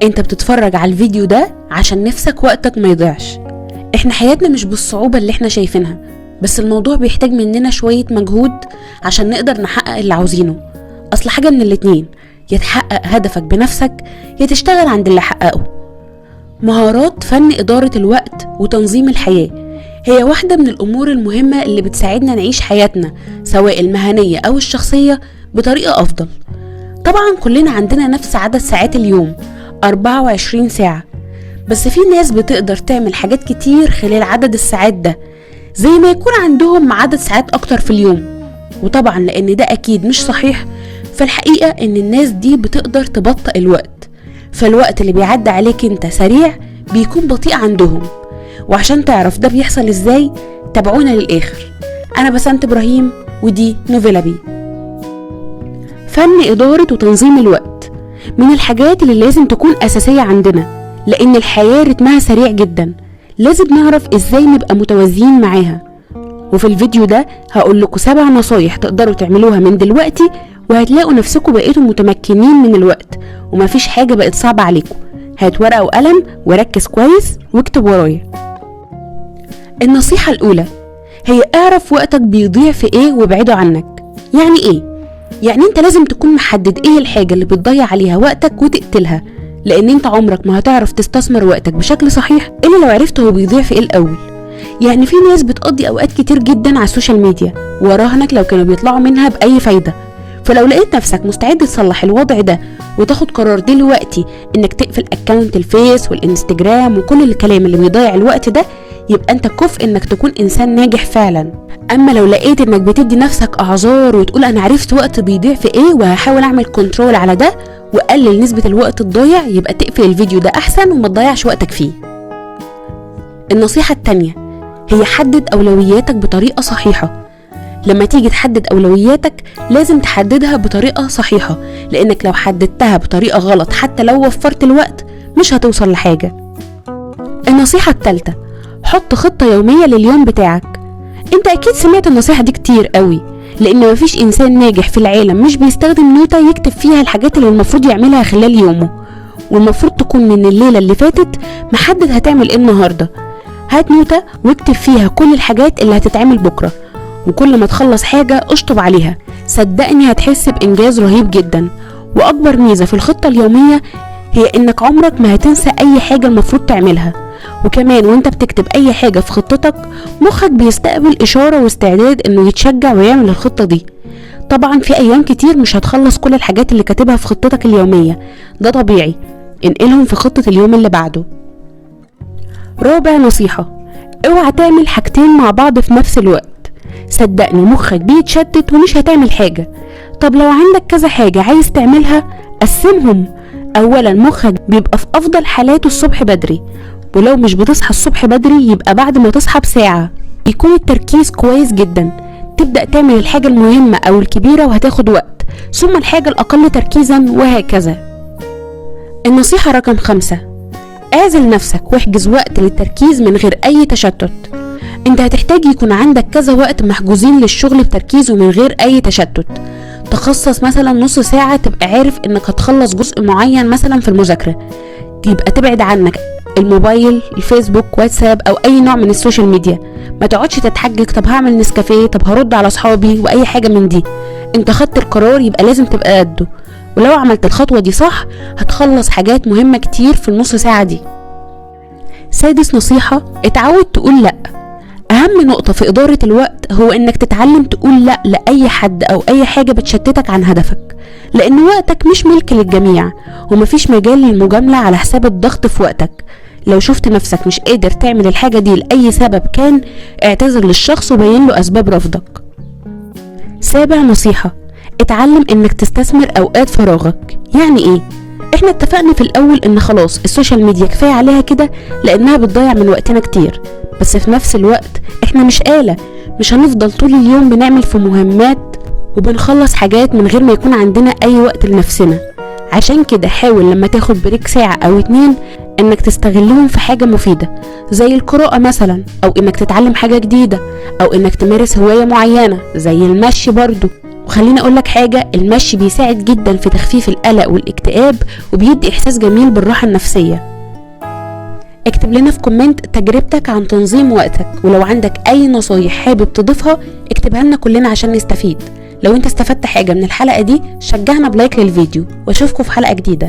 انت بتتفرج على الفيديو ده عشان نفسك وقتك ما يضيعش. احنا حياتنا مش بالصعوبة اللي احنا شايفينها، بس الموضوع بيحتاج مننا شوية مجهود عشان نقدر نحقق اللي عاوزينه. اصل حاجة من الاتنين، يا تحقق هدفك بنفسك يا تشتغل عند اللي حققه. مهارات فن إدارة الوقت وتنظيم الحياة هي واحدة من الأمور المهمة اللي بتساعدنا نعيش حياتنا سواء المهنية أو الشخصية بطريقة أفضل. طبعا كلنا عندنا نفس عدد ساعات اليوم 24 ساعة، بس في ناس بتقدر تعمل حاجات كتير خلال عدد الساعات ده زي ما يكون عندهم عدد ساعات أكتر في اليوم. وطبعا لأن ده أكيد مش صحيح، فالحقيقة إن الناس دي بتقدر تبطئ الوقت، فالوقت اللي بيعدي عليك انت سريع بيكون بطيء عندهم. وعشان تعرف ده بيحصل ازاي تابعونا للآخر. أنا بسنت إبراهيم ودي نوفيلا بي. فن إدارة وتنظيم الوقت من الحاجات اللي لازم تكون أساسية عندنا، لأن الحياة رتمها سريع جدا، لازم نعرف ازاي نبقى متوازيين معاها. وفي الفيديو ده هقول لكم 7 نصايح تقدروا تعملوها من دلوقتي، وهتلاقوا نفسكم بقيتوا متمكنين من الوقت ومفيش حاجة بقت صعبة عليكم. هات ورقة وقلم وركز كويس واكتب ورايا. النصيحة الأولى هي اعرف وقتك بيضيع في ايه وابعده عنك. يعني ايه؟ يعني انت لازم تكون محدد ايه الحاجة اللي بتضيع عليها وقتك وتقتلها، لان انت عمرك ما هتعرف تستثمر وقتك بشكل صحيح الا لو عرفت هو بيضيع في ايه الاول. يعني في ناس بتقضي اوقات كتير جدا على السوشيال ميديا وراهنك لو كانوا بيطلعوا منها بأي فايدة. فلو لقيت نفسك مستعد تصلح الوضع ده وتاخد قرار دلوقتي انك تقفل اكاونت الفيس والانستجرام وكل الكلام اللي بيضيع الوقت ده، يبقى انت كفء انك تكون انسان ناجح فعلا. اما لو لقيت انك بتدي نفسك اعذار وتقول انا عرفت وقت بيضيع في ايه وهحاول اعمل كنترول على ده وقلل نسبة الوقت الضايع، يبقى تقفل الفيديو ده احسن وما تضيعش وقتك فيه. النصيحة التانية هي حدد اولوياتك بطريقة صحيحة. لما تيجي تحدد اولوياتك لازم تحددها بطريقة صحيحة، لانك لو حددتها بطريقة غلط حتى لو وفرت الوقت مش هتوصل لحاجة. النصيحة الثالثة حط خطة يومية لليوم بتاعك. انت اكيد سمعت النصيحة دي كتير قوي، لان مفيش انسان ناجح في العالم مش بيستخدم نوتة يكتب فيها الحاجات اللي المفروض يعملها خلال يومه، والمفروض تكون من الليلة اللي فاتت محدد هتعمل ايه النهاردة. هات نوتة واكتب فيها كل الحاجات اللي هتتعمل بكرة، وكل ما تخلص حاجة اشطب عليها. صدقني هتحس بإنجاز رهيب جدا. وأكبر ميزة في الخطة اليومية هي إنك عمرك ما هتنسى أي حاجة المفروض تعملها. وكمان وانت بتكتب أي حاجة في خطتك مخك بيستقبل إشارة واستعداد إنه يتشجع ويعمل الخطة دي. طبعا في أيام كتير مش هتخلص كل الحاجات اللي كاتبها في خطتك اليومية، ده طبيعي، انقلهم في خطة اليوم اللي بعده. رابع نصيحة اوعى تعمل حاجتين مع بعض في نفس الوقت. صدقني مخك بيتشتت ومش هتعمل حاجة. طب لو عندك كذا حاجة عايز تعملها قسمهم. اولا مخك بيبقى في افضل حالاته الصبح بدري، ولو مش بتصحى الصبح بدري يبقى بعد ما تصحى بساعة يكون التركيز كويس جدا. تبدأ تعمل الحاجة المهمة او الكبيرة وهتاخد وقت، ثم الحاجة الاقل تركيزا وهكذا. النصيحة رقم 5 اعزل نفسك واحجز وقت للتركيز من غير اي تشتت. انت هتحتاج يكون عندك كذا وقت محجوزين للشغل بتركيز ومن غير اي تشتت. تخصص مثلا نص ساعة تبقى عارف انك هتخلص جزء معين مثلا في المذاكرة، يبقى تبعد عنك الموبايل، الفيسبوك، واتساب او اي نوع من السوشيال ميديا. ما تقعدش تتحجج طب هعمل نسكافيه، طب هرد على اصحابي واي حاجة من دي. انت خدت القرار يبقى لازم تبقى قده، ولو عملت الخطوة دي صح هتخلص حاجات مهمة كتير في النص ساعة دي. سادس نصيحة اتعود تقول لأ. اهم نقطة في ادارة الوقت هو انك تتعلم تقول لا لاي حد او اي حاجة بتشتتك عن هدفك، لان وقتك مش ملك للجميع ومفيش مجال للمجاملة على حساب الضغط في وقتك. لو شفت نفسك مش قادر تعمل الحاجة دي لأي سبب كان، اعتذر للشخص وبين له اسباب رفضك. سابع نصيحة اتعلم انك تستثمر اوقات فراغك. يعني ايه؟ احنا اتفقنا في الاول ان خلاص السوشيال ميديا كفاية عليها كده لانها بتضيع من وقتنا كتير، بس في نفس الوقت احنا مش آلة، مش هنفضل طول اليوم بنعمل في مهمات وبنخلص حاجات من غير ما يكون عندنا اي وقت لنفسنا. عشان كده حاول لما تاخد بريك ساعة او 2 انك تستغلهم في حاجة مفيدة زي القراءة مثلا، او انك تتعلم حاجة جديدة، او انك تمارس هواية معينة زي المشي برضو. وخليني اقولك حاجة، المشي بيساعد جدا في تخفيف القلق والاكتئاب وبيدي احساس جميل بالراحة النفسية. اكتب لنا في كومنت تجربتك عن تنظيم وقتك، ولو عندك اي نصايح حابب تضيفها اكتبها لنا كلنا عشان نستفيد. لو انت استفدت حاجة من الحلقة دي شجعنا بلايك للفيديو، واشوفكم في حلقة جديدة.